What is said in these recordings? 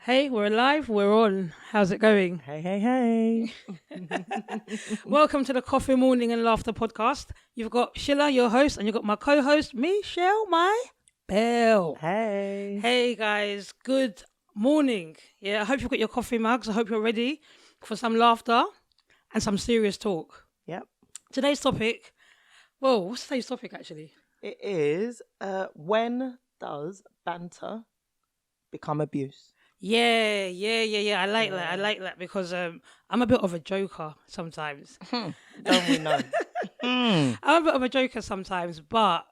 Hey, we're live, we're on. How's it going? Hey. Welcome to the Coffee Morning and Laughter podcast. You've got Sheila, your host, and you've got my co-host, Michelle, my belle. Hey. Hey guys, good morning. Yeah, I hope you've got your coffee mugs. I hope you're ready for some laughter and some serious talk. Yep. Today's topic, well, what's today's topic actually? It is when does banter become abuse? Yeah. I like that because I'm a bit of a joker sometimes. Don't we know? I'm a bit of a joker sometimes, but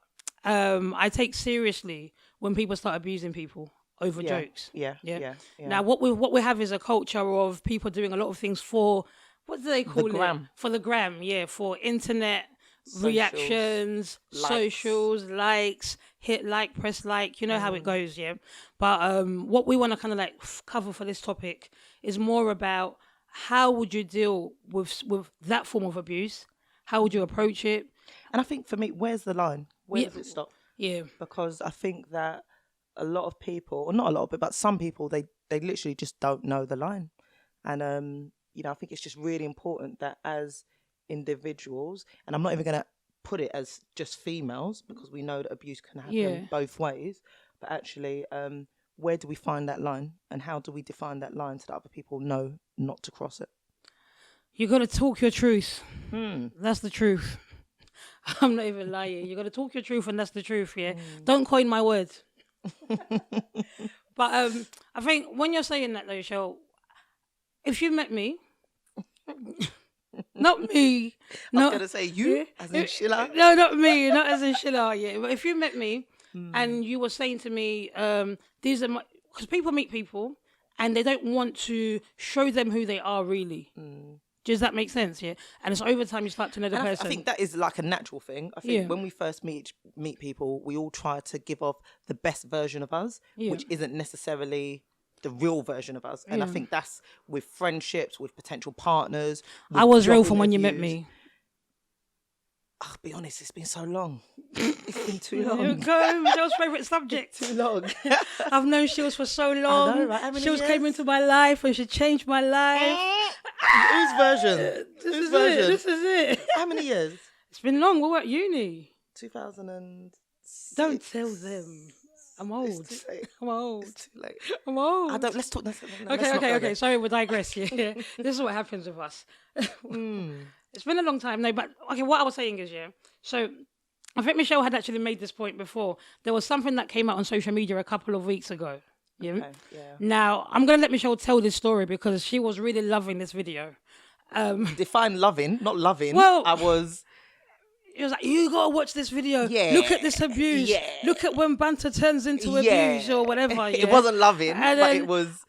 I take seriously when people start abusing people over jokes. Yeah. Now, what we have is a culture of people doing a lot of things for, what do they call it? gram. For the gram, yeah, for internet Socials, reactions, likes. socials, likes, hit like, press like, you know how it goes, yeah. But what we want to kind of like cover for this topic is more about how would you deal with that form of abuse? How would you approach it? And I think for me, where's the line? Where Yeah. does it stop? Yeah. Because I think that a lot of people, or not a lot of it, but some people, they literally just don't know the line. And, I think it's just really important that as individuals, and I'm not even going to put it as just females because we know that abuse can happen both ways, but actually where do we find that line and how do we define that line so that other people know not to cross it? You got to talk your truth. That's the truth. I'm not even lying. You got to talk your truth, and that's the truth. Yeah. Don't coin my words. But I think when you're saying that, though, Shell, if you met me, not me. I was going to say you, as in Sheila. No, not me, not as in Sheila. Yeah, but if you met me and you were saying to me, these are my, because people meet people and they don't want to show them who they are really. Does that make sense? Yeah. And it's over time you start to know the person. I think that is like a natural thing. I think when we first meet people, we all try to give off the best version of us, which isn't necessarily the real version of us. And I think that's with friendships, with potential partners. I was real from when you met me. I'll be honest, it's been so long. It's been too long. Go, Michelle's favourite subject. Too long. I've known Shields for so long. I know, right? How many Shields years? came into my life and she changed my life. Whose version? Whose version? This is it. How many years? It's been long. We were at uni. 2006. Don't tell them. I'm old. It's too late. I'm old. It's too late. I'm old. Let's talk. Let's not go Okay. there. Sorry, we digress. Yeah. This is what happens with us. It's been a long time now, but okay, what I was saying is, so I think Michelle had actually made this point before. There was something that came out on social media a couple of weeks ago. Yeah. Okay, yeah. Now, I'm going to let Michelle tell this story because she was really loving this video. Define loving, not loving. Well, I was... It was like, you got to watch this video. Yeah. Look at this abuse. Yeah. Look at when banter turns into abuse or whatever. Yeah? It wasn't loving, And but then, it was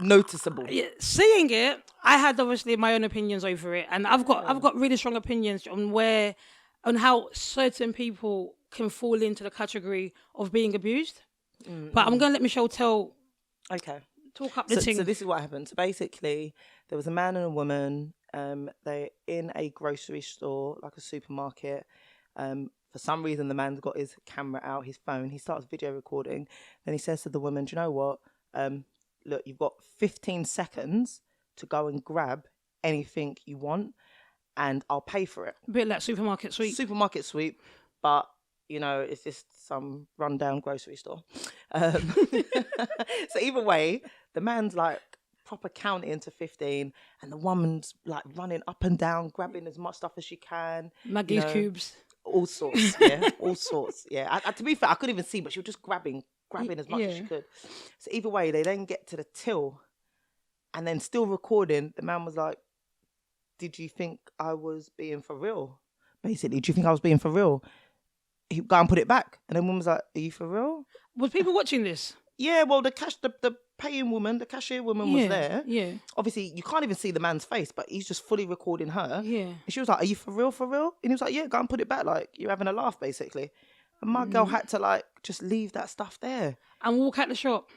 noticeable. Seeing it, I had obviously my own opinions over it, and I've got really strong opinions on how certain people can fall into the category of being abused. But I'm gonna let Michelle talk up the thing. So this is what happened. So basically, there was a man and a woman. They're in a grocery store, like a supermarket. For some reason, the man's got his camera out, his phone. He starts video recording. Then he says to the woman, "Do you know what? Look, you've got 15 seconds to go and grab anything you want, and I'll pay for it." A bit like supermarket sweep. Supermarket sweep, but it's just some rundown grocery store. So either way, the man's like proper counting to 15, and the woman's like running up and down, grabbing as much stuff as she can. Maggie's cubes. All sorts, yeah, all sorts, yeah. To be fair, I couldn't even see, but she was just grabbing as much as she could. So either way, they then get to the till, and then still recording. The man was like, "Did you think I was being for real? Basically, do you think I was being for real? He go and put it back." And then woman was like, "Are you for real?" Was people watching this? Yeah, well, the paying woman, the cashier woman was there. Yeah. Obviously, you can't even see the man's face, but he's just fully recording her. Yeah. And she was like, "Are you for real, for real?" And he was like, "Yeah, go and put it back. Like, you're having a laugh, basically." And my girl had to, like, just leave that stuff there. And walk out the shop.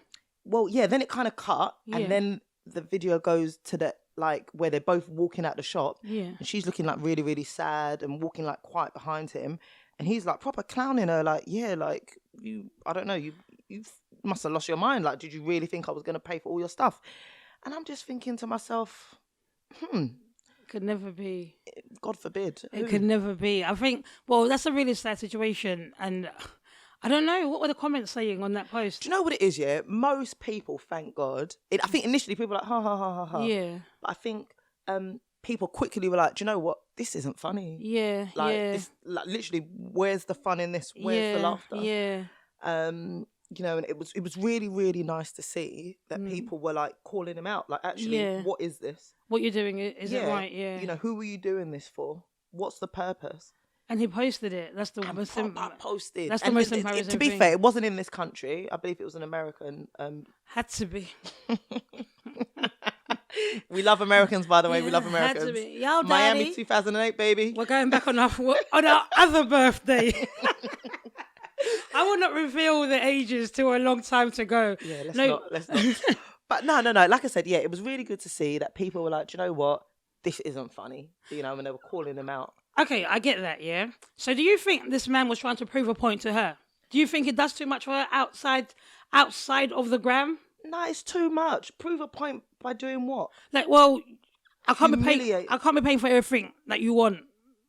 Well, yeah, then it kind of cut. Yeah. And then the video goes to the, like, where they're both walking out the shop. Yeah. And she's looking, like, really, really sad and walking, like, quite behind him. And he's, like, proper clowning her, like, yeah, like, I don't know, you must have lost your mind. Like, did you really think I was going to pay for all your stuff? And I'm just thinking to myself, Could never be. God forbid. It could never be. I think, well, that's a really sad situation. And I don't know, what were the comments saying on that post? Do you know what it is, yeah? Most people, thank God. I think initially people were like, ha, ha, ha, ha, ha. Yeah. But I think people quickly were like, do you know what? This isn't funny. Yeah, Like, yeah. this, like, literally, where's the fun in this? Where's the laughter? Yeah. You know, and it was really, really nice to see that people were like calling him out. Like, actually, what is this? What you're doing, is it right? Yeah. You know, who were you doing this for? What's the purpose? And he posted it. That's the most posted. That's the most embarrassing thing. To be fair, it wasn't in this country. I believe it was an American. Had to be. We love Americans, by the way. We love Americans. Had to be. Yo, Miami Daddy. 2008, baby. We're going back on our other birthday. I will not reveal the ages till a long time to go. Yeah, let's not. But no. Like I said, yeah, it was really good to see that people were like, do you know what? This isn't funny. You know, when they were calling him out. Okay, I get that, yeah. So do you think this man was trying to prove a point to her? Do you think he does too much for her outside of the gram? No, it's too much. Prove a point by doing what? Like, well, I can't be paying for everything that you want.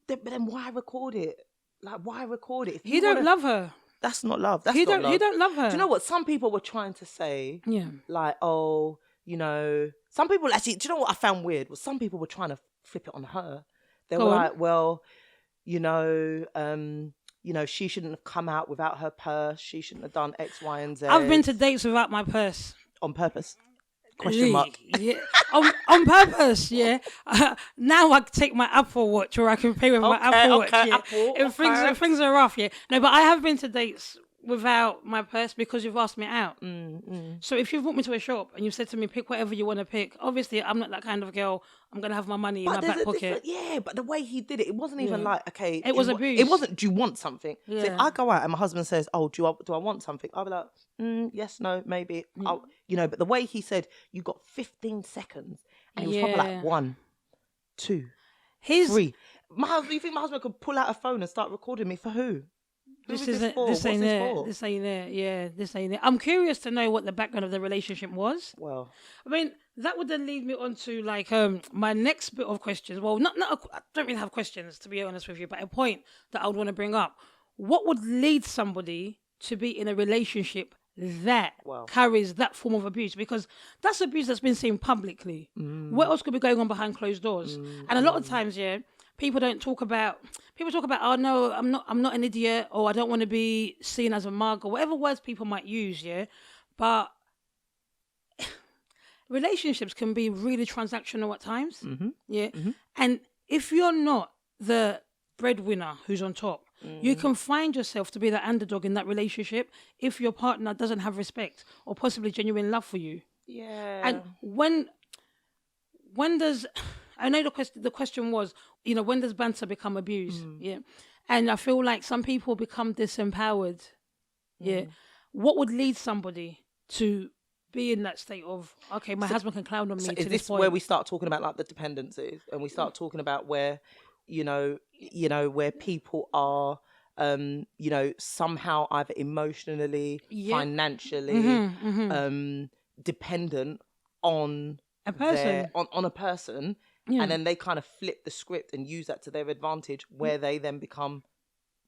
But then why record it? Like, why record it? He don't love her. That's not love. He don't love her. Do you know what? Some people were trying to say, yeah, like, oh, you know, some people actually, do you know what I found weird? Was some people were trying to flip it on her. They were like, well, you know, she shouldn't have come out without her purse. She shouldn't have done X, Y, and Z. I've been to dates without my purse. On purpose? Question mark. Yeah. on purpose, yeah. Now I take my Apple Watch, or I can pay with my Apple Watch. Yeah. Apple, if things are rough, yeah. No, but I have been to dates without my purse because you've asked me out. So if you've brought me to a shop and you've said to me, pick whatever you want to pick, obviously I'm not that kind of girl. I'm going to have my money in my back pocket. Yeah, but the way he did it, it wasn't even like, okay. It was abuse. It wasn't, do you want something? Yeah. So if I go out and my husband says, oh, do I want something? I'll be like, yes, no, maybe. You know, but the way he said, you got 15 seconds. And he was probably like 1, 2, 3. You think my husband could pull out a phone and start recording me for who? This ain't there. Yeah, this ain't it. I'm curious to know what the background of the relationship was. Well, I mean, that would then lead me on to like my next bit of questions. Well, I don't really have questions, to be honest with you, but a point that I would want to bring up. What would lead somebody to be in a relationship that carries that form of abuse? Because that's abuse that's been seen publicly. What else could be going on behind closed doors? And a lot of times, people talk about, oh no, I'm not an idiot, or I don't want to be seen as a mug, or whatever words people might use, but relationships can be really transactional at times. And if you're not the breadwinner who's on top, you can find yourself to be the underdog in that relationship if your partner doesn't have respect or possibly genuine love for you. And when does, I know the question was, you know, when does banter become abuse? And I feel like some people become disempowered. What would lead somebody to be in that state of, okay, my husband can clown on me to is this point? Where we start talking about like the dependencies, and we start talking about where, you know, where people are, somehow either emotionally, financially, dependent on a person, on a person. And then they kind of flip the script and use that to their advantage, where they then become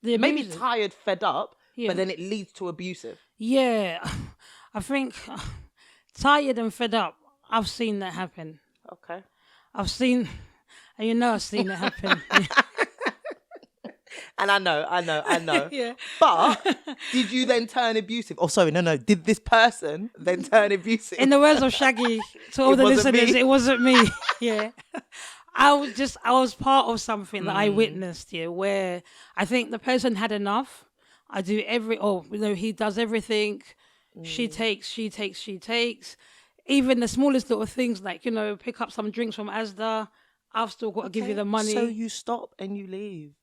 maybe tired, fed up, but then it leads to abusive. Yeah, I think tired and fed up, I've seen that happen. Okay. I've seen it happen. And I know. Yeah. But did you then turn abusive? Oh, sorry, no. Did this person then turn abusive? In the words of Shaggy, to all the listeners, it wasn't me. Yeah. I was part of something that I witnessed, where I think the person had enough. He does everything. She takes. Even the smallest little things, like, pick up some drinks from Asda. I've still got to give you the money. So you stop and you leave.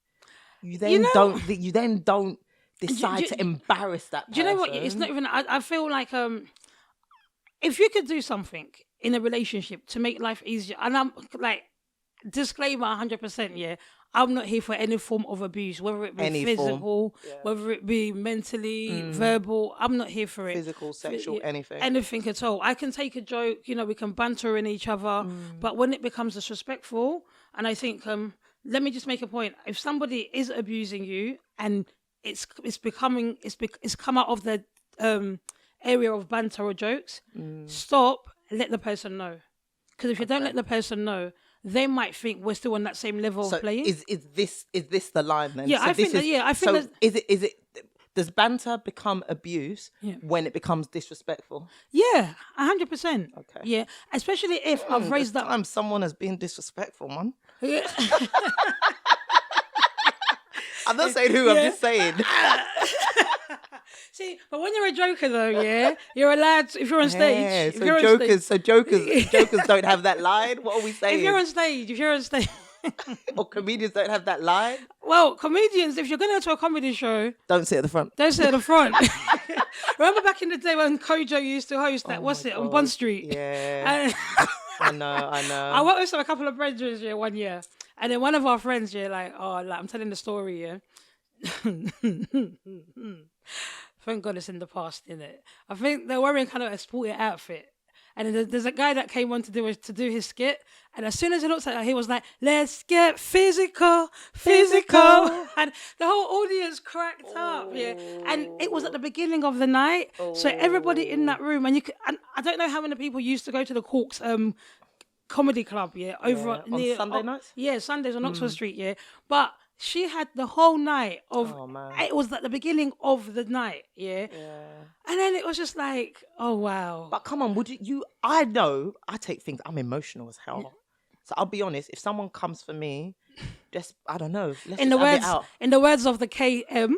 You then don't decide to embarrass that person. Do you know what? It's not even. I feel like if you could do something in a relationship to make life easier, and I'm like, disclaimer 100%, I'm not here for any form of abuse, whether it be Any form. physical, Yeah. whether it be mentally, verbal. I'm not here for it. Physical, sexual, anything. Anything at all. I can take a joke, we can banter in each other, but when it becomes disrespectful, and I think, let me just make a point. If somebody is abusing you and it's come out of the area of banter or jokes, stop, let the person know. Because if you don't let the person know, they might think we're still on that same level of playing. Is this the line then? Yeah, so I think that. Yeah, I think so that. Is it? Does banter become abuse when it becomes disrespectful? Yeah, 100%. Okay. Yeah, especially if I've raised up. Time someone has been disrespectful, man. Yeah. I'm not saying who. I'm just saying. See, but when you're a joker, though, you're allowed to, if you're on stage. Yeah, so jokers don't have that line. What are we saying? If you're on stage. Or comedians don't have that line. Well, comedians, if you're going to go to a comedy show, don't sit at the front. Remember back in the day when Kojo used to host that? On Bond Street? Yeah. I know. I worked with a couple of brethren 1 year, and then one of our friends, I'm telling the story, Thank God it's in the past, innit? I think they're wearing kind of a sporty outfit. And then there's a guy that came on to do his skit. And as soon as he looked at her, he was like, let's get physical. And the whole audience cracked up, And it was at the beginning of the night. So everybody in that room, and I don't know how many people used to go to the Corks comedy club, over near... On Sunday nights? Yeah, Sundays on Oxford Street, But... she had the whole night of. Oh, man. It was at the beginning of the night, and then it was just like, oh wow. But come on, would you? I know I take things. I'm emotional as hell, so I'll be honest. If someone comes for me, just I don't know. Let's in the words of the KM,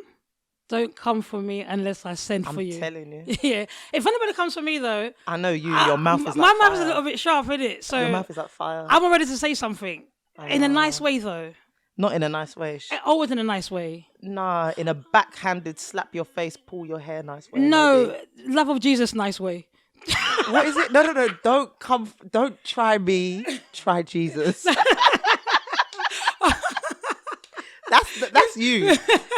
don't come for me unless I send for you. I'm telling you. Yeah. If anybody comes for me though, I know you. Your mouth is like my fire. mouth is a little bit sharp, isn't it? So your mouth is like fire. I'm ready to say something in a nice way though. Not in a nice way. Always in a nice way. Nah, in a backhanded, slap your face, pull your hair nice way. No, maybe. love of Jesus nice way. What is it? No. Don't try me. Try Jesus. That's you.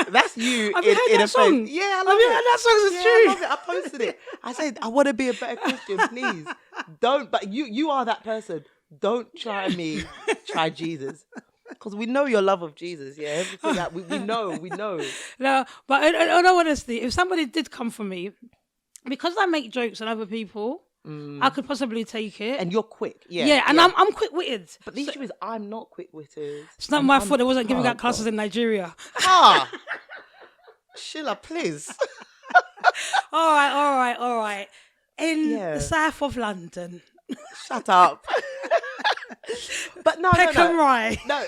That's you in a song? face. Yeah, I love it. That song is true. I love it. I posted it. I said, I want to be a better Christian, please. Don't. But you are that person. Don't try me. Try Jesus. Because we know your love of Jesus, everything that we know. No, but in all honesty, if somebody did come for me, because I make jokes on other people, I could possibly take it. And you're quick, and I'm quick-witted. But the issue is I'm not quick-witted. It's not my fault I wasn't giving out classes in Nigeria. Sheila, please. All right. In the south of London. Shut up. But no. Rye. No,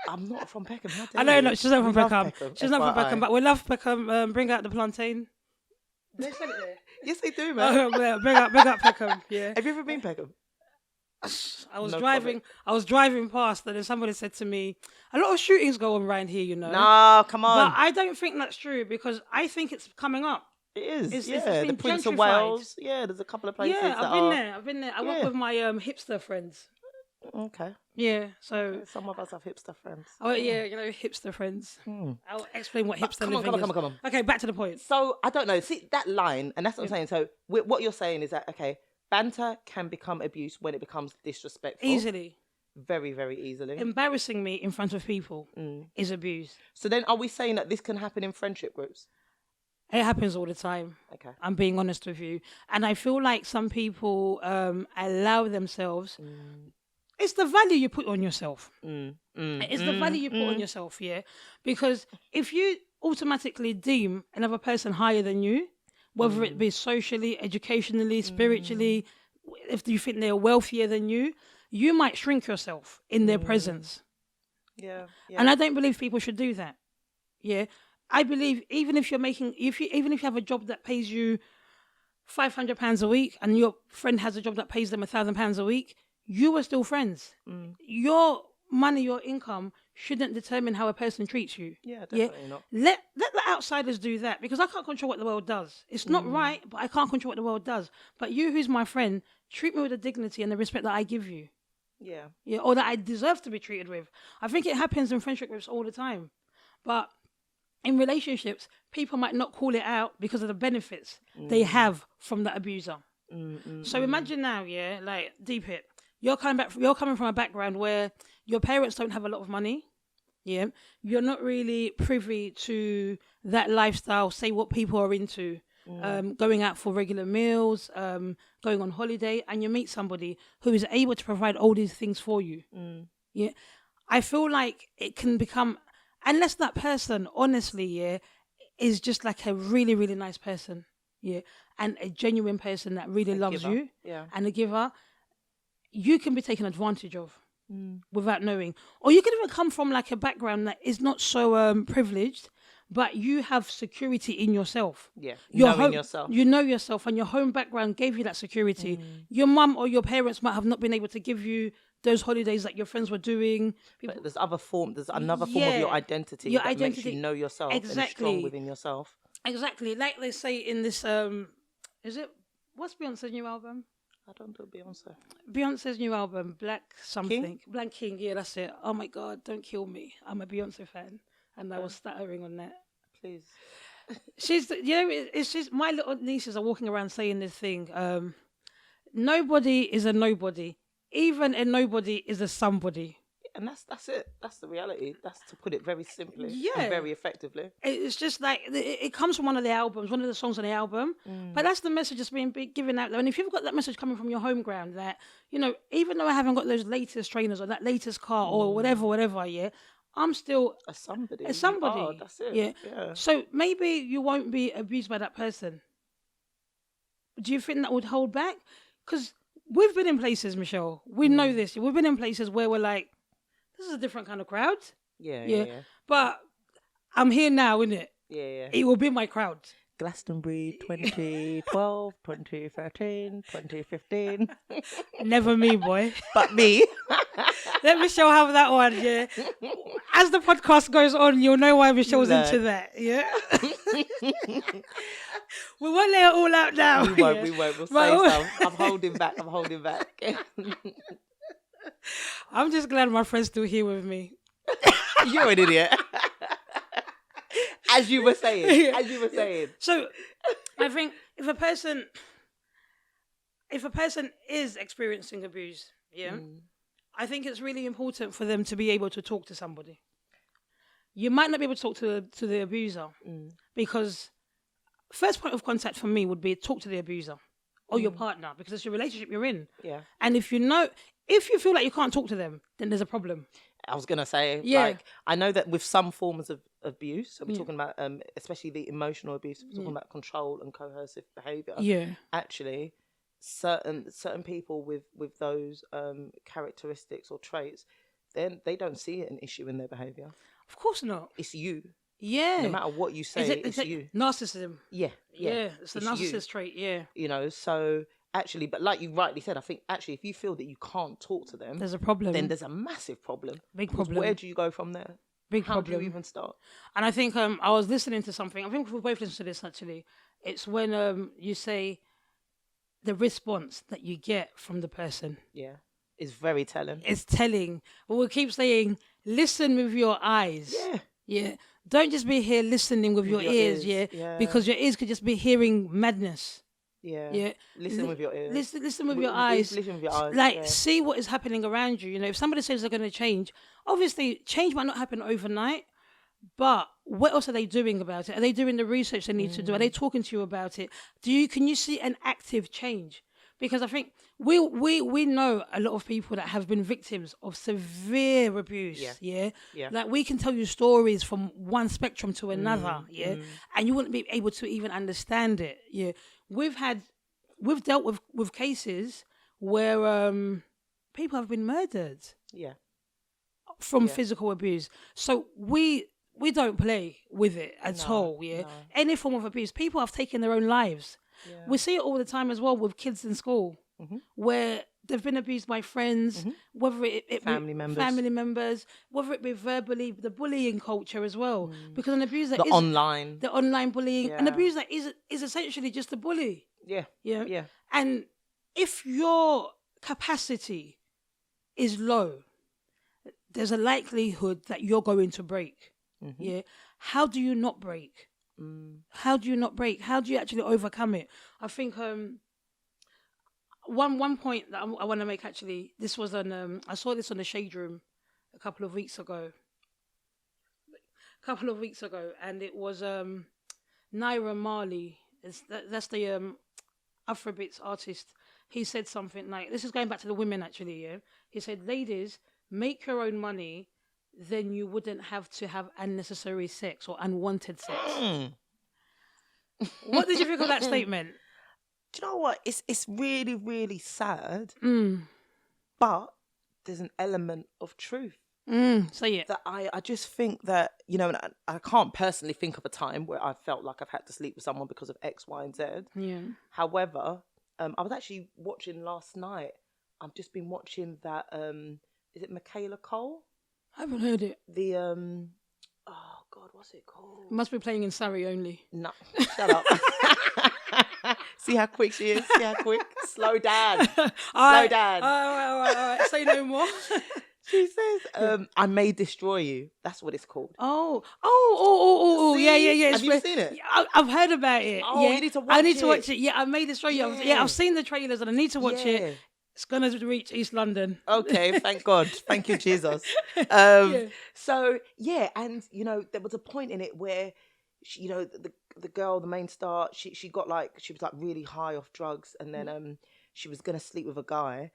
I'm not from Peckham. I know, no, she's not from Peckham. She's not from Peckham, but we love Peckham. Bring out the plantain. They said it there. Yes, they do, man. Bring out Peckham. Yeah. Have you ever been Peckham? I was driving past, and then somebody said to me, "A lot of shootings go on around here, No, come on. But I don't think that's true because I think it's coming up. It is. It's the Prince of Wales. Yeah, there's a couple of places. Yeah, I've been there. I work with my hipster friends. Okay. Yeah, so some of us have hipster friends. Oh yeah, hipster friends. I'll explain what hipster living is. Come on. Okay, back to the point. So I don't know. See that line, and that's what I'm saying. So what you're saying is that banter can become abuse when it becomes disrespectful. Easily. Very, very easily. Embarrassing me in front of people is abuse. So then, are we saying that this can happen in friendship groups? It happens all the time. Okay. I'm being honest with you, and I feel like some people allow themselves. It's the value you put on yourself. It's the value you put on yourself, because if you automatically deem another person higher than you, whether it be socially, educationally, spiritually, if you think they're wealthier than you, you might shrink yourself in their presence. Yeah. And I don't believe people should do that. Yeah. I believe even if you have a job that pays you £500 a week and your friend has a job that pays them £1,000 a week, you are still friends. Your money, your income shouldn't determine how a person treats you. Yeah, definitely not. Let the outsiders do that because I can't control what the world does. It's not right, but I can't control what the world does. But you, who's my friend, treat me with the dignity and the respect that I give you. Yeah, or that I deserve to be treated with. I think it happens in friendship groups all the time. But in relationships, people might not call it out because of the benefits they have from the abuser. So imagine now, yeah, like deep it. You're coming from a background where your parents don't have a lot of money. Yeah, you're not really privy to that lifestyle. Say what people are into, going out for regular meals, going on holiday, and you meet somebody who is able to provide all these things for you. Yeah, I feel like it can become, unless that person, honestly, yeah, is just like a really, really nice person, yeah, and a genuine person that really loves you, and a giver, you can be taken advantage of. Without knowing, or you could even come from like a background that is not so privileged, but you have security in yourself. Knowing yourself. You know yourself, and your home background gave you that security. Your mum or your parents might have not been able to give you those holidays that your friends were doing. But there's another form of your identity that makes you know yourself and strong within yourself. Exactly, like they say in this what's Beyonce's new album? I don't do Beyonce. Beyonce's new album, Black something. Black King, yeah, that's it. Oh my God, don't kill me. I'm a Beyonce fan. And I was stuttering on that. Please. It's just, my little nieces are walking around saying this thing. Nobody is a nobody. Even a nobody is a somebody. And that's it. That's the reality. That's to put it very simply and very effectively. It's just like, it comes from one of the songs on the album. But that's the message that's being given out there. And if you've got that message coming from your home ground that, even though I haven't got those latest trainers or that latest car or whatever, yeah, I'm still a somebody. That's it. Yeah. So maybe you won't be abused by that person. Do you think that would hold back? Because we've been in places, Michelle. We know this. We've been in places where we're like, this is a different kind of crowd. Yeah. But I'm here now, innit? Yeah. It will be my crowd. Glastonbury 2012, 2013, 2015. Never me, boy. But me. Let Michelle have that one, yeah. As the podcast goes on, you'll know why Michelle's into that, yeah. We won't lay it all out now. We won't. We'll say some. I'm holding back. I'm just glad my friend's still here with me. You're an idiot. As you were saying. So, I think if a person is experiencing abuse, I think it's really important for them to be able to talk to somebody. You might not be able to talk to the abuser because first point of contact for me would be talk to the abuser or your partner, because it's your relationship you're in. Yeah. And if you feel like you can't talk to them, then there's a problem. I was going to say, like, I know that with some forms of abuse, so we're talking about, especially the emotional abuse, we're talking about control and coercive behaviour. Yeah. Actually, certain people with those characteristics or traits, then they don't see it an issue in their behaviour. Of course not. It's you. Yeah. No matter what you say, it's you. Narcissism. Yeah. It's the narcissist trait, yeah. So actually, but like you rightly said, I think actually if you feel that you can't talk to them, there's a problem. Then there's a massive problem. Big problem. Where do you go from there? How do you even start? And I think I was listening to something. I think we both listened to this actually. It's when you say the response that you get from the person. Yeah. Is very telling. It's telling. But we'll keep saying, listen with your eyes. Yeah. Yeah. Don't just be here listening with your ears, yeah? Because your ears could just be hearing madness. Yeah. Listen with your ears. Listen with your eyes. Listen with your eyes. Like, see what is happening around you. If somebody says they're going to change, obviously change might not happen overnight, but what else are they doing about it? Are they doing the research they need to do? Are they talking to you about it? Can you see an active change? Because I think we know a lot of people that have been victims of severe abuse. Yeah. Like, we can tell you stories from one spectrum to another. And you wouldn't be able to even understand it. Yeah. We've dealt with cases where people have been murdered. Yeah. From physical abuse. So we don't play with it at all. Yeah. No. Any form of abuse, people have taken their own lives. Yeah. We see it all the time as well with kids in school, where they've been abused by friends, whether it family members, whether it be verbally, the bullying culture as well. Because an abuser the online bullying, an abuser is essentially just a bully. Yeah. And if your capacity is low, there's a likelihood that you're going to break. Yeah. How do you not break? How do you not break? How do you actually overcome it? I think one point that I want to make, actually, this was on I saw this on the Shade Room a couple of weeks ago, and it was Naira Marley. That's the Afrobeats artist. He said something like, this is going back to the women, actually. Yeah, he said, ladies, make your own money, then you wouldn't have to have unnecessary sex or unwanted sex. What did you think of that statement? Do you know what? It's really, really sad, but there's an element of truth. Say it. That I just think that, you know, and I can't personally think of a time where I felt like I've had to sleep with someone because of X, Y, and Z. Yeah. However, I was actually watching last night. I've just been watching that. Is it Michaela Cole? I haven't heard it. The oh God, what's it called? It must be playing in Surrey only. No, shut up. See how quick she is. See how quick. Slow down. Slow down. All right. Say no more. She says, I may destroy you. That's what it's called. Oh. See? Yeah. Have you seen it? I've heard about it. Oh, yeah. you need to watch it. I need to watch it. Yeah, I may destroy you. Yeah. I've seen the trailers and I need to watch it. It's going to reach East London. Okay, thank God. Thank you, Jesus. So, yeah, and, you know, there was a point in it where, she, you know, the girl, the main star, she was like really high off drugs, and then she was going to sleep with a guy,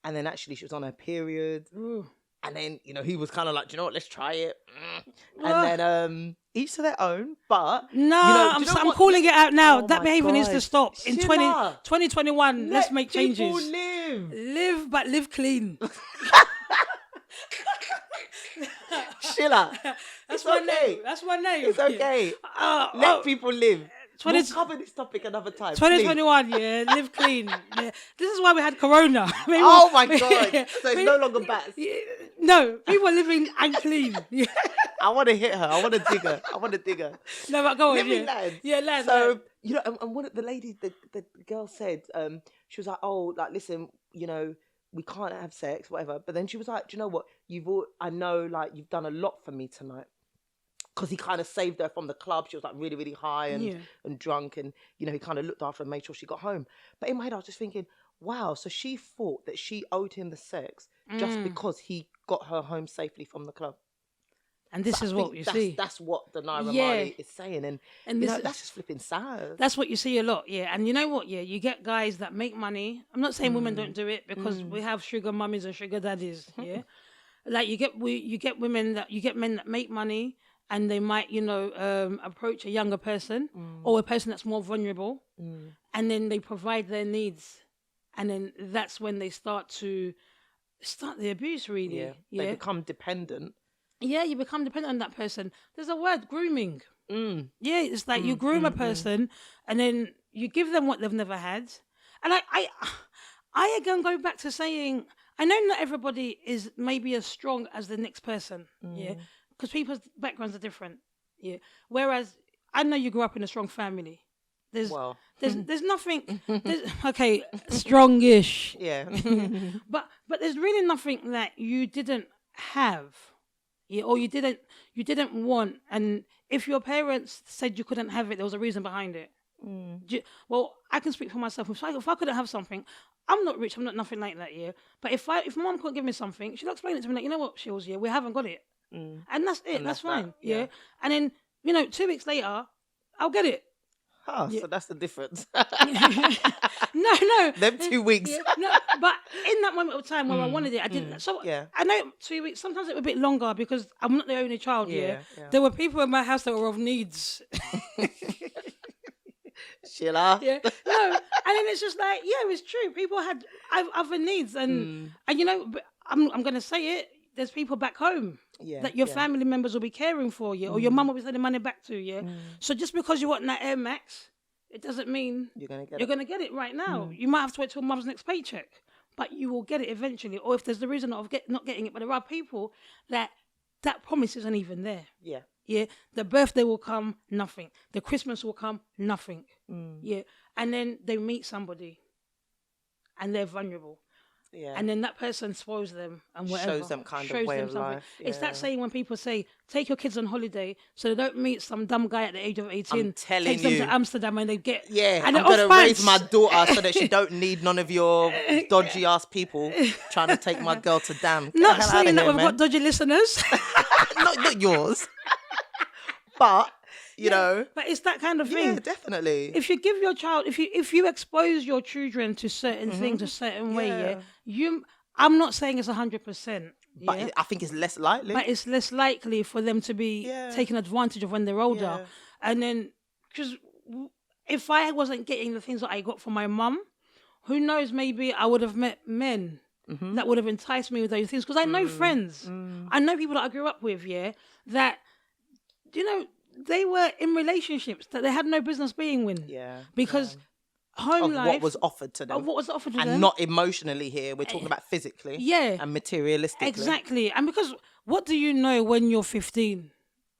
and then actually she was on her period. Ooh. And then, you know, he was kind of like, do you know what, let's try it. And then each to their own, but... No, you know, I'm calling it out now. Oh that behaviour needs to stop. In Sheila, 2021, let's make changes. People live. Live, but live clean. Sheila, That's it's my okay. name. That's my name. It's okay. Let people live. We'll cover this topic another time. 2021, yeah, live clean. Yeah. This is why we had Corona. Oh my God. So it's no longer bad. No, people are living and clean. Yeah. I want to hit her. I want to dig her. No, but go on. Let me land. Yeah, land. So, you know, and one of the ladies, the girl said, she was like, oh, like, listen, you know, we can't have sex, whatever. But then she was like, do you know what? I know, like, you've done a lot for me tonight. Because he kind of saved her from the club. She was like really, really high and drunk. And, you know, he kind of looked after her and made sure she got home. But in my head, I was just thinking, wow, so she thought that she owed him the sex just because he got her home safely from the club. And this is what you see. That's what the Naira Marley is saying. And you know, that's just flipping sad. That's what you see a lot, yeah. And you know what, yeah, you get guys that make money. I'm not saying women don't do it, because we have sugar mummies and sugar daddies, yeah. Like you get men that make money, and they might, you know, approach a younger person or a person that's more vulnerable, and then they provide their needs, and then that's when they start the abuse, really. Yeah. They become dependent. Yeah, you become dependent on that person. There's a word, grooming. Yeah, it's like you groom a person, and then you give them what they've never had. And I again go back to saying, I know not everybody is maybe as strong as the next person, yeah, because people's backgrounds are different, yeah. Whereas I know you grew up in a strong family. There's nothing. Okay, strongish. Yeah. but there's really nothing that you didn't have, yeah, or you didn't want. And if your parents said you couldn't have it, there was a reason behind it. Well, I can speak for myself. If I couldn't have something, I'm not rich, I'm not nothing like that, yeah. But if my mom couldn't give me something, she'll explain it to me like, you know what, Shills, yeah, we haven't got it. And that's it, that's fine, yeah. And then, you know, 2 weeks later, I'll get it. Oh, so that's the difference. No. Them 2 weeks. Yeah, no, but in that moment of time when I wanted it, I didn't. So I know 2 weeks, sometimes it was a bit longer because I'm not the only child, yeah. There were people in my house that were of needs. Sheila. Yeah. No. And then it's just like, yeah, it's true. People had other needs, and you know, but I'm gonna say it. There's people back home that your family members will be caring for you, or your mum will be sending money back to you. So just because you want that Air Max, it doesn't mean you're gonna get it right now. You might have to wait till mum's next paycheck, but you will get it eventually. Or if there's the reason of not getting it, but there are people that promise isn't even there. Yeah. Yeah, the birthday will come, nothing. The Christmas will come, nothing. Yeah, and then they meet somebody, and they're vulnerable. Yeah. And then that person spoils them and whatever. Shows them kind shows of way them of something. life. It's that Yeah. saying when people say, take your kids on holiday so they don't meet some dumb guy at the age of 18. I'm telling takes them you. to Amsterdam and they get... Yeah, and I'm they're going to off raise my pants. daughter so that she don't need none of your dodgy ass people trying to take my girl to damn. Get Not the hell saying out that of we've here, got dodgy listeners. not yours. But, you know. But it's that kind of thing. Yeah, definitely. If you give your child, if you expose your children to certain things a certain way, I'm not saying it's 100%. But I think it's less likely. But it's less likely for them to be taken advantage of when they're older. Yeah. And then, because if I wasn't getting the things that I got from my mum, who knows, maybe I would have met men that would have enticed me with those things. Because I know friends, I know people that I grew up with, that, you know, they were in relationships that they had no business being in. Yeah. Because home of life... what was offered to them. Of what was offered to and them. And not emotionally here. We're talking about physically. Yeah. And materialistically. Exactly. And because what do you know when you're 15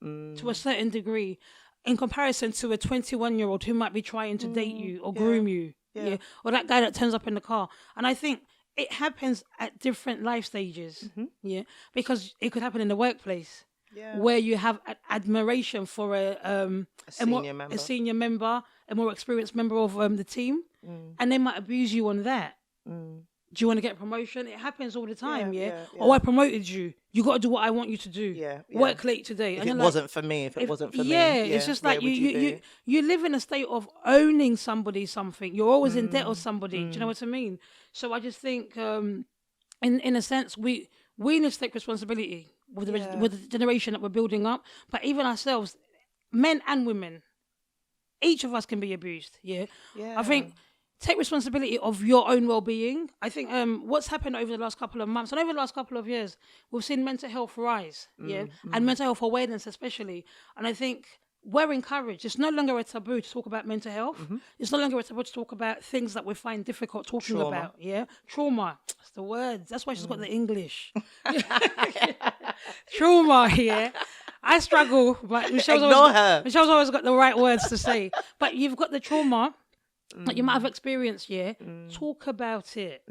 to a certain degree in comparison to a 21-year-old who might be trying to date you or groom you? Yeah. Or that guy that turns up in the car. And I think it happens at different life stages. Yeah. Because it could happen in the workplace. Yeah. Where you have admiration for a senior member, a more experienced member of the team, and they might abuse you on that. Do you want to get a promotion? It happens all the time, Oh, I promoted you. You got to do what I want you to do. Yeah. Work late today. If it wasn't for me, if it wasn't for me. Yeah, it's just like you live in a state of owning something. You're always in debt of somebody. Do you know what I mean? So I just think, in a sense, we need to take responsibility with the generation that we're building up. But even ourselves, men and women, each of us can be abused. Yeah. I think take responsibility of your own well-being. I think what's happened over the last couple of months and over the last couple of years, we've seen mental health rise. And mental health awareness especially. And I think we're encouraged. It's no longer a taboo to talk about mental health. It's no longer a taboo to talk about things that we find difficult talking about. Yeah, trauma. That's the words. That's why she's got the English. Trauma. Yeah, I struggle, but Michelle's always got the right words to say. But you've got the trauma that you might have experienced. Talk about it.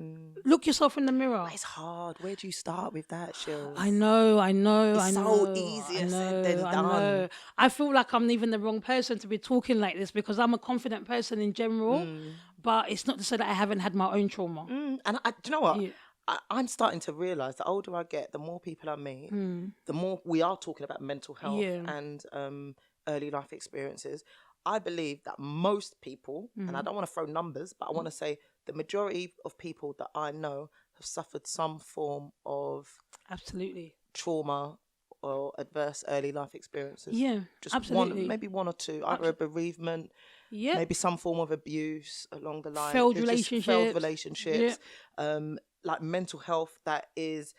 Look yourself in the mirror. But it's hard. Where do you start with that, Shills? I know. It's so easier said than done. I feel like I'm even the wrong person to be talking like this because I'm a confident person in general, but it's not to say that I haven't had my own trauma. And do you know what? I'm starting to realise the older I get, the more people I meet, the more we are talking about mental health and early life experiences. I believe that most people, and I don't want to throw numbers, but I want to say the majority of people that I know have suffered some form of trauma or adverse early life experiences. Yeah, just absolutely. Maybe one or two, either a bereavement, maybe some form of abuse along the line. Failed relationships. Like mental health that is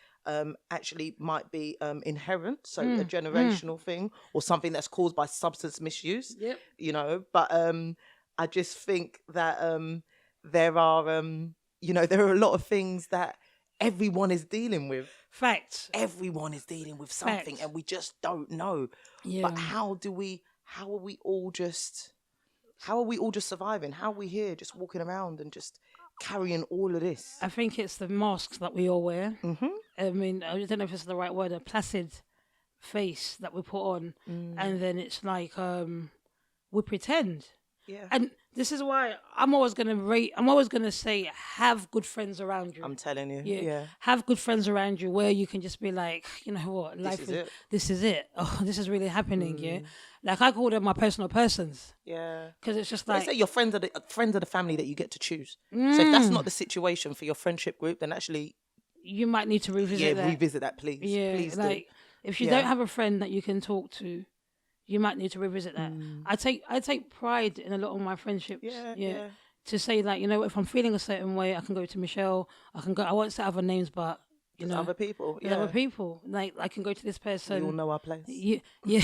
actually might be inherent, so a generational thing or something that's caused by substance misuse. You know, but I just think that there are a lot of things that everyone is dealing with. Facts. Everyone is dealing with something. Facts. And we just don't know. But how are we all just surviving? How are we here just walking around and just carrying all of this? I think it's the masks that we all wear. I mean, I don't know if it's the right word, a placid face that we put on, and then it's like we pretend. Yeah. And this is why I'm always gonna say, have good friends around you. I'm telling you. Yeah. Have good friends around you where you can just be like, you know what, this is it. Oh, this is really happening. Yeah. Like I call them my personal persons. Yeah. Because it's just like, they say your friends are the family that you get to choose. So if that's not the situation for your friendship group, then actually you might need to revisit that. Yeah, revisit that, please. Yeah. Please like if you don't have a friend that you can talk to, you might need to revisit that. I take pride in a lot of my friendships. Yeah. To say like, you know, if I'm feeling a certain way, I can go to Michelle. I won't say other names, but you know, other people. Yeah. Other people. Like I can go to this person. We all know our place. Yeah.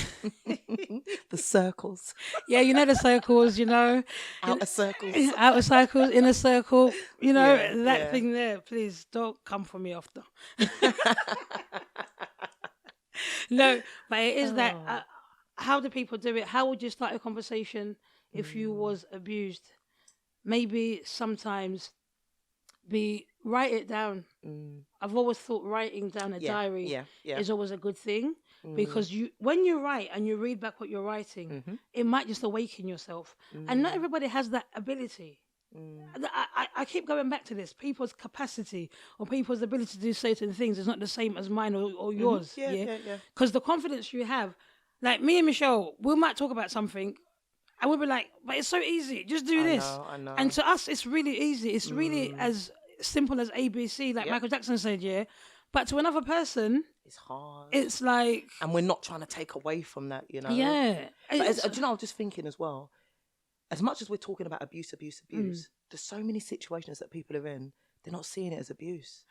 The circles. Yeah, you know the circles. You know, outer circles, inner circle. You know that thing there. Please don't come for me after. No, but it is that. How do people do it? How would you start a conversation if you was abused? Maybe sometimes be write it down. I've always thought writing down a diary yeah. is always a good thing, because when you write and you read back what you're writing, it might just awaken yourself. And not everybody has that ability. I keep going back to this. People's capacity or people's ability to do certain things is not the same as mine or yours. Yeah. Because the confidence you have, like me and Michelle, we might talk about something and we'll be like, but it's so easy. Just do this. I know. And to us, it's really easy. It's really as simple as ABC, like Michael Jackson said, yeah. But to another person, it's hard. It's like... And we're not trying to take away from that, you know? Yeah. But do you know, I was just thinking as well, as much as we're talking about abuse, there's so many situations that people are in, they're not seeing it as abuse.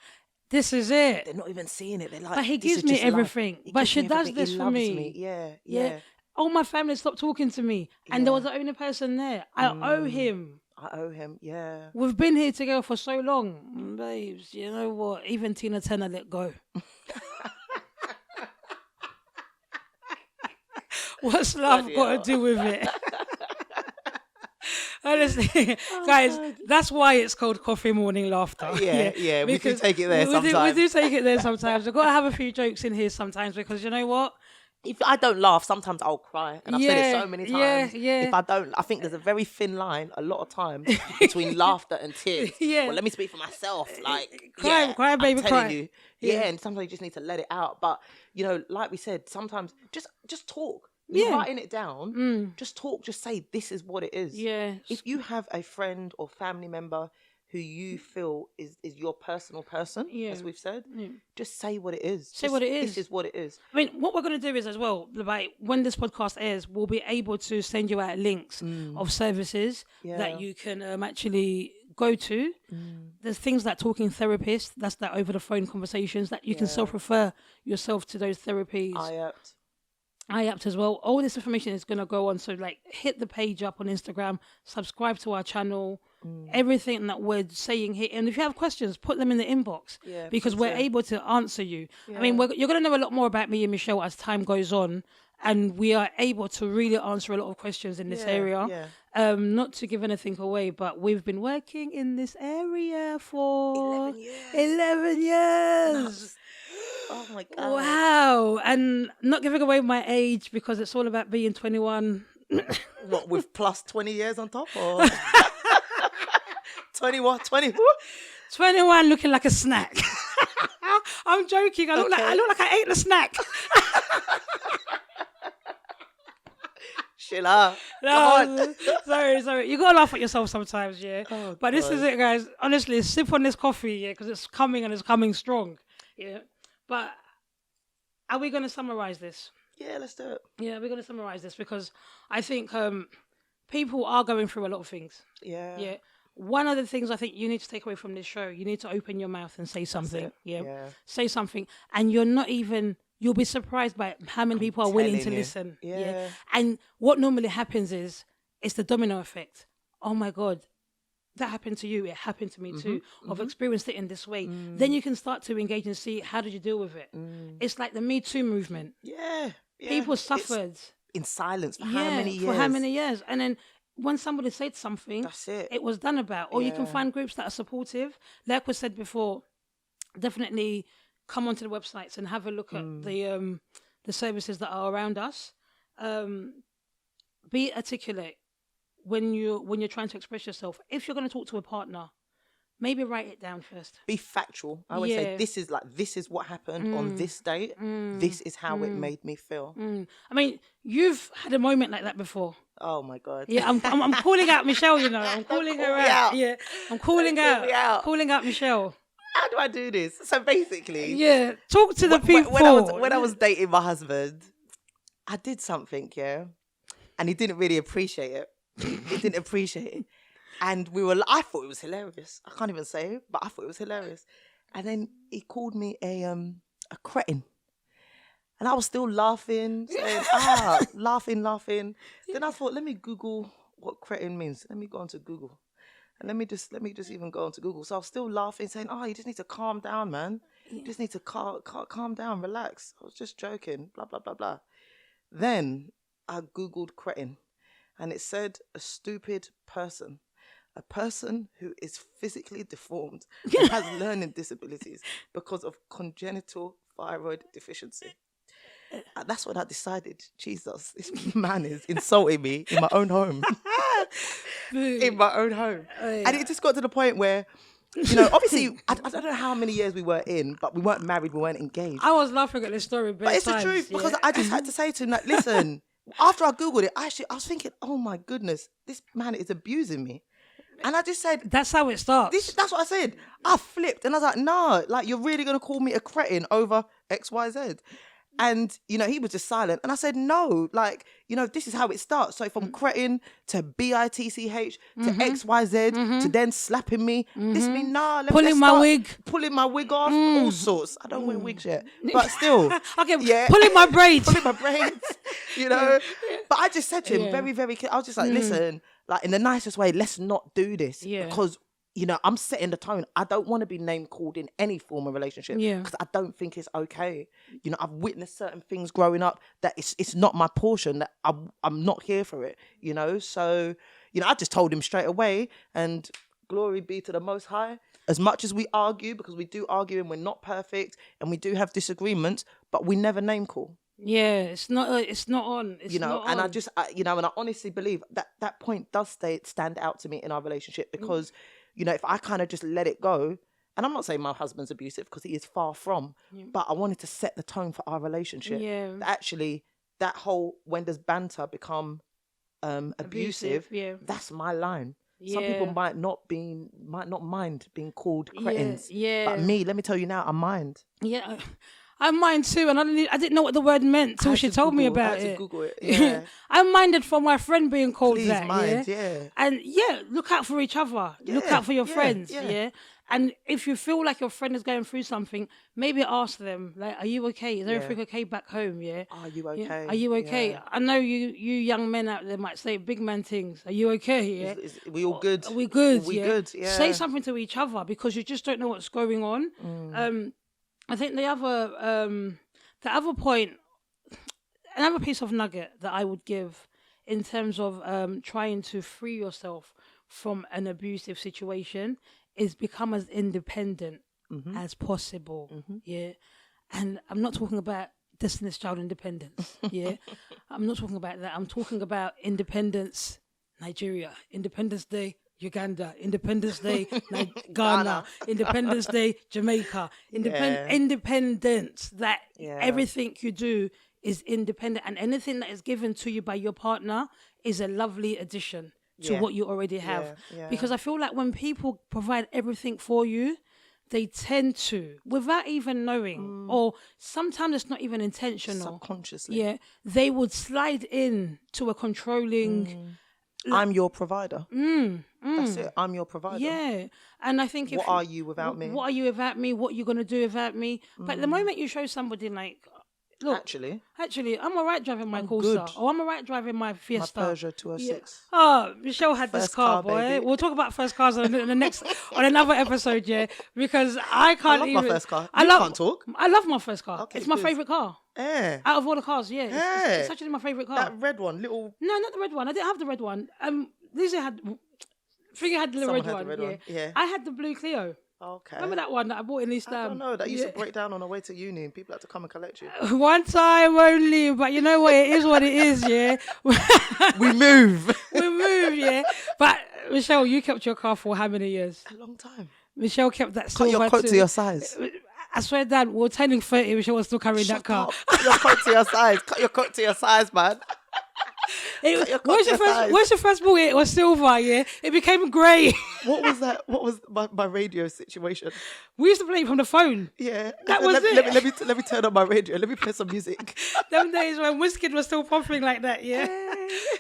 This is it. They're not even seeing it. They're like, but he gives me everything. But she does this for me. Yeah. All my family stopped talking to me. And there was the only person there. I owe him. Yeah. We've been here together for so long. Babes, you know what? Even Tina Turner let go. What's love got to do with it? Honestly, guys, that's why it's called Coffee Morning Laughter. Yeah. We do take it there sometimes. We do take it there sometimes. We've got to have a few jokes in here sometimes, because you know what? If I don't laugh, sometimes I'll cry. And I've said it so many times. Yeah. If I don't, I think there's a very thin line a lot of times between laughter and tears. Yeah. Well, let me speak for myself. Like, cry, baby, I'm telling cry. you. Yeah, and sometimes you just need to let it out. But, you know, like we said, sometimes just talk. You're writing it down. Just talk. Just say, this is what it is. Yeah. If you have a friend or family member who you feel is your personal person, as we've said, just say what it is. Say what it is. This is what it is. I mean, what we're going to do is as well, like when this podcast airs, we'll be able to send you out links of services that you can actually go to. There's things like talking therapists, that's that over the phone conversations that you can self-refer yourself to those therapies. IAPT as well. All this information is going to go on. So like hit the page up on Instagram, subscribe to our channel, everything that we're saying here. And if you have questions, put them in the inbox because we're able to answer you. I mean, you're going to know a lot more about me and Michelle as time goes on. And we are able to really answer a lot of questions in this area. Not to give anything away, but we've been working in this area for 11 years. Oh my God. Wow. And not giving away my age because it's all about being 21. What, with plus 20 years on top? Or 21, 20? 21 looking like a snack. I'm joking. I look like I ate a snack. Chill out. No, sorry. You gotta laugh at yourself sometimes, yeah. Oh, but this is it, guys. Honestly, sip on this coffee, yeah, because it's coming and it's coming strong, yeah. But are we gonna summarize this? Yeah, let's do it. Yeah, we're gonna summarize this because I think people are going through a lot of things. Yeah. One of the things I think you need to take away from this show, you need to open your mouth and say something. Yeah. Say something, and you'll be surprised by how many people are willing to listen. Yeah. And what normally happens is it's the domino effect. Oh my God, that happened to you. It happened to me too. I've experienced it in this way. Then you can start to engage and see, how did you deal with it? It's like the Me Too movement. Yeah. People suffered. In silence for how many years? For how many years? And then when somebody said something, that's it. It was done about. Or you can find groups that are supportive. Like we said before, definitely come onto the websites and have a look at the services that are around us. Be articulate when you're trying to express yourself. If you're going to talk to a partner, maybe write it down first. Be factual. I would say this is what happened on this date. This is how it made me feel. I mean, you've had a moment like that before. Oh my God. Yeah, I'm calling out Michelle. You know, I'm calling her out. Yeah, I'm calling out Michelle. How do I do this? So basically, talk to the people. When I was dating my husband, I did something, and he didn't really appreciate it. He didn't appreciate it. And I thought it was hilarious. I can't even say it, but I thought it was hilarious. And then he called me a cretin. And I was still laughing, saying, laughing. Then I thought, let me Google what cretin means. Let me go onto Google. And let me just even go onto Google. So I was still laughing, saying, you just need to calm down, man. You just need to calm down, relax. I was just joking, blah, blah, blah, blah. Then I Googled cretin. And it said a stupid person. a person who is physically deformed and has learning disabilities because of congenital thyroid deficiency. That's when I decided, Jesus, this man is insulting me in my own home. In my own home. Oh, yeah. And it just got to the point where, obviously, I don't know how many years we were in, but we weren't married, we weren't engaged. I was laughing at this story, but it's the truth, because I just had to say to him, like, listen, after I Googled it, I was thinking, oh my goodness, this man is abusing me. And I just said, that's how it starts. That's what I said. I flipped and I was like, no, like, you're really going to call me a cretin over XYZ? And, he was just silent. And I said, no, like, this is how it starts. So from cretin to BITCH to XYZ to then slapping me, this means, nah, pulling my wig off, all sorts. I don't wear wigs yet, but still. Okay, yeah. Pulling my braids. Pulling my braids, But I just said to him very, very, I was just like, listen, like, in the nicest way, let's not do this. Yeah. Because I'm setting the tone. I don't want to be name called in any form of relationship because I don't think it's okay. I've witnessed certain things growing up that it's not my portion, that I'm not here for it, So, I just told him straight away, and glory be to the Most High. As much as we argue, because we do argue and we're not perfect and we do have disagreements, but we never name call. Yeah, it's not on. And I just, and I honestly believe that point does stand out to me in our relationship because, if I kind of just let it go, and I'm not saying my husband's abusive because he is far from, but I wanted to set the tone for our relationship. Yeah. Actually, that whole, when does banter become abusive? Yeah. That's my line. Yeah. Some people might not mind being called cretins. Yeah. But me, let me tell you now, I mind. Yeah. I mind too, and I didn't know what the word meant till she told me about I had it. to Google it. Yeah. I minded for my friend being called Please that. mind, And look out for each other. Look out for your friends. Yeah. And if you feel like your friend is going through something, maybe ask them, like, are you okay? Is everything okay back home? Yeah. Are you okay? Yeah. Are you okay? Yeah. I know you young men out there might say big man things. Are you okay? Yeah. We all good? Are we good? We good? Yeah. Say something to each other because you just don't know what's going on. I think the other point, another piece of nugget that I would give in terms of trying to free yourself from an abusive situation is become as independent as possible. Yeah. And I'm not talking about Destiny's Child independence. Yeah. I'm not talking about that. I'm talking about independence, Nigeria, Independence Day, Uganda, Independence Day, Ghana, Independence Day, Jamaica, independence, that everything you do is independent, and anything that is given to you by your partner is a lovely addition to what you already have. Because I feel like when people provide everything for you, they tend to, without even knowing, or sometimes it's not even intentional, subconsciously, they would slide in to a controlling I'm your provider. That's it. I'm your provider. Yeah. And I think what are you without me? What are you without me? What are you going to do without me? But the moment you show somebody like, look, actually, I'm all right driving my Corsa. Or I'm all right driving my Fiesta. My Peugeot 206. Oh, Michelle had First this car, boy. baby. We'll talk about first cars on the next, on another episode, because I can't I love even. my first car. You can't talk. I love my first car. Okay, it's my good. favourite car. Yeah. Out of all the cars, it's actually my favourite car. That red one, little. No, not the red one. I didn't have the red one. Lizzie had. Figure had the Someone red had one. the red one, yeah. I had the blue Clio. Okay. Remember that one that I bought in East I Ham? don't know. That used to break down on the way to uni, and people had to come and collect you. One time only, but you know what? It is what it is, yeah. We move. We move, yeah. But Michelle, you kept your car for how many years? A long time. Michelle kept that Cut silver your coat too. to your size. I swear, Dad, we were turning 30. Michelle was still carrying that car. Up. Cut your coat to your size. Cut your coat to your size, man. Where's your first book? It was silver, yeah. It became grey. What was that? What was my radio situation? We used to play it from the phone. Yeah, That was it. Let me turn on my radio. Let me play some music. Them days when Wizkid was still popping like that, yeah.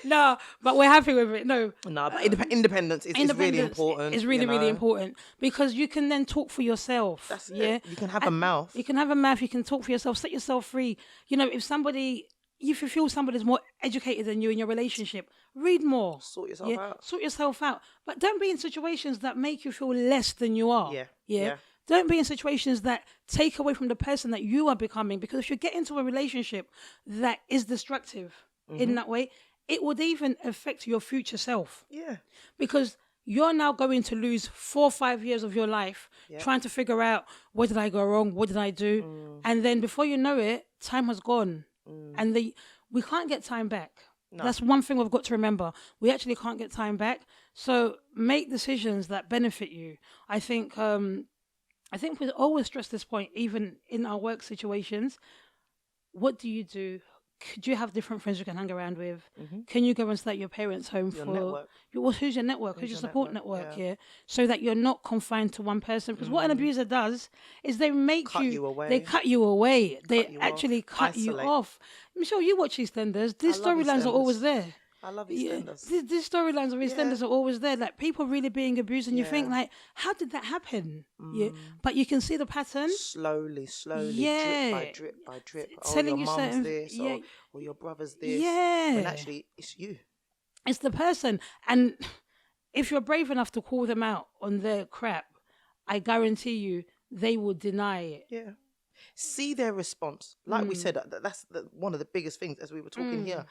No, but we're happy with it. No, but independence is really important. It's really, really important because you can then talk for yourself. That's yeah. it. You can have a mouth. You can have a mouth. You can talk for yourself. Set yourself free. If you feel somebody's more educated than you in your relationship, read more. Sort yourself out. Sort yourself out. But don't be in situations that make you feel less than you are. Yeah. Don't be in situations that take away from the person that you are becoming. Because if you get into a relationship that is destructive in that way, it would even affect your future self. Yeah. Because you're now going to lose 4 or 5 years of your life trying to figure out, what did I go wrong? What did I do? And then before you know it, time has gone. And we can't get time back. No. That's one thing we've got to remember. We actually can't get time back. So make decisions that benefit you. I think we always stress this point, even in our work situations. What do you do? Do you have different friends you can hang around with? Can you go and stay at your parents' home your network? Who's your network? Who's your support network? Yeah. So that you're not confined to one person. Because what an abuser does is they make cut you away. They cut you away. They actually cut you off. Michelle, you watch EastEnders. These storylines are always there. I love EastEnders. These storylines of EastEnders are always there. Like, people really being abused, and you think, like, how did that happen? Yeah, but you can see the pattern. Slowly, drip by drip. Telling your mum's this, or your brother's this. Yeah. When actually, it's you. It's the person. And if you're brave enough to call them out on their crap, I guarantee you they will deny it. Yeah. See their response. Like we said, that's one of the biggest things as we were talking here.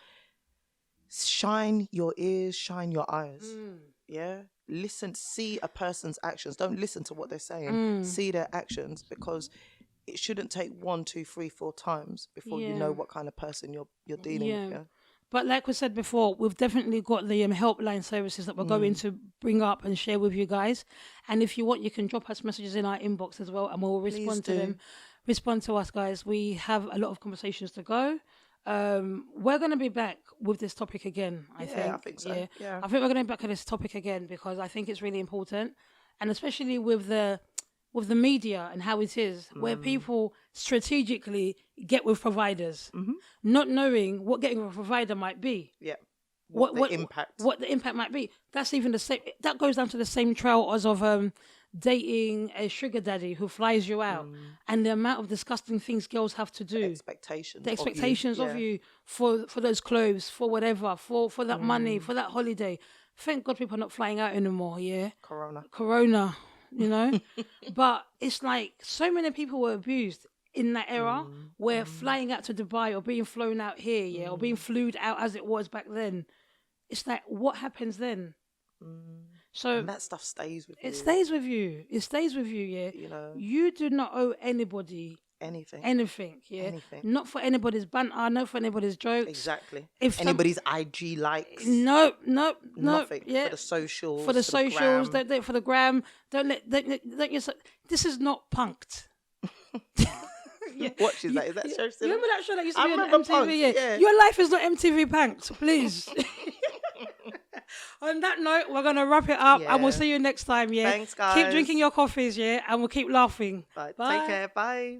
Shine your ears, shine your eyes. Yeah. Listen, see a person's actions. Don't listen to what they're saying. See their actions, because it shouldn't take 1, 2, 3, 4 times before you know what kind of person you're dealing with. Yeah. But like we said before, we've definitely got the helpline services that we're going to bring up and share with you guys. And if you want, you can drop us messages in our inbox as well, and we'll respond to them. Respond to us, guys. We have a lot of conversations to go. We're going to be back with this topic again, I think. I think so. Yeah. I think we're going to be back on this topic again, because I think it's really important, and especially with the media and how it is, where people strategically get with providers, not knowing what getting with a provider might be. Yeah. What the impact might be. That's even the same. That goes down to the same trail as of dating a sugar daddy who flies you out, and the amount of disgusting things girls have to do. The expectations of you for those clothes, for whatever, for that money, for that holiday. Thank God people are not flying out anymore. Yeah. Corona. You know. But it's like so many people were abused in that era, where flying out to Dubai or being flown out here, or being flued out as it was back then. It's like, what happens then? So and that stuff stays with you. It stays with you. It stays with you, yeah. You know, you do not owe anybody anything, yeah. Anything. Not for anybody's banter, not for anybody's jokes. Exactly. If anybody's IG likes. No. Nothing. Yeah. For the socials. For the socials. Don't do it for the gram. Don't you. This is not punked. Watch is that? Is that show still? You remember that show that used to be on MTV? Yeah. Your life is not MTV punked, please. On that note, we're going to wrap it up, and we'll see you next time, yeah? Thanks, guys. Keep drinking your coffees, yeah? And we'll keep laughing. Bye. Take care. Bye.